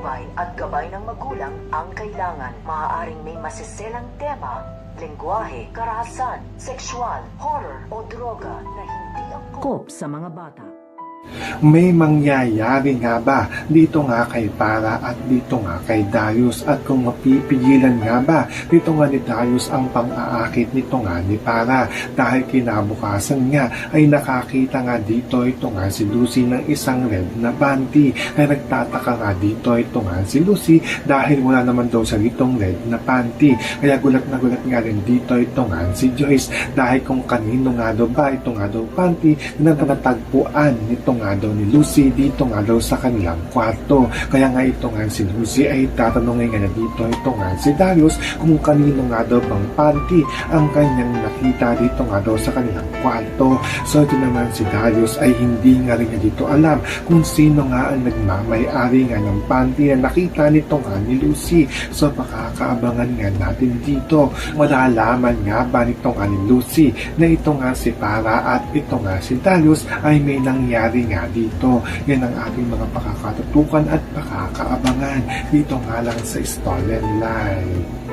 patnubay at gabay ng magulang ang kailangan. Maaaring may masiselang tema, lengguwahe, karahasan, sexual, horror o droga na hindi angkop sa mga bata. May mangyayari nga ba dito nga kay Para at dito nga kay Darius, at kung mapipigilan nga ba dito nga ni Darius ang pang-aakit nito nga ni Para, dahil kinabukasan nga ay nakakita nga dito ito nga si Lucy ng isang red na panty. Ay nagtataka nga dito ito nga si Lucy dahil wala naman daw sa ditong red na panty. Kaya gulat na gulat nga rin dito ito nga si Joyce dahil kung kanino nga daw ba ito nga daw panty na natagpuan nito nga daw ni Lucy dito nga daw sa kanilang kwarto. Kaya nga ito nga si Lucy ay tatanungin nga na dito ito nga si Darius kung kanino nga daw bang panty ang kanyang nakita dito nga daw sa kanilang kwarto. So ito naman si Darius ay hindi nga rin niya dito alam kung sino nga ang nagmamay-ari nga ng panty na nakita nito nga ni Lucy. So makakaabangan nga natin dito, malalaman nga ba nito nga ni Lucy na ito nga si Para at ito nga si Darius ay may nangyari nga dito. Yan ang ating mga pakakatutukan at pakakaabangan dito nga lang sa Storyline Live.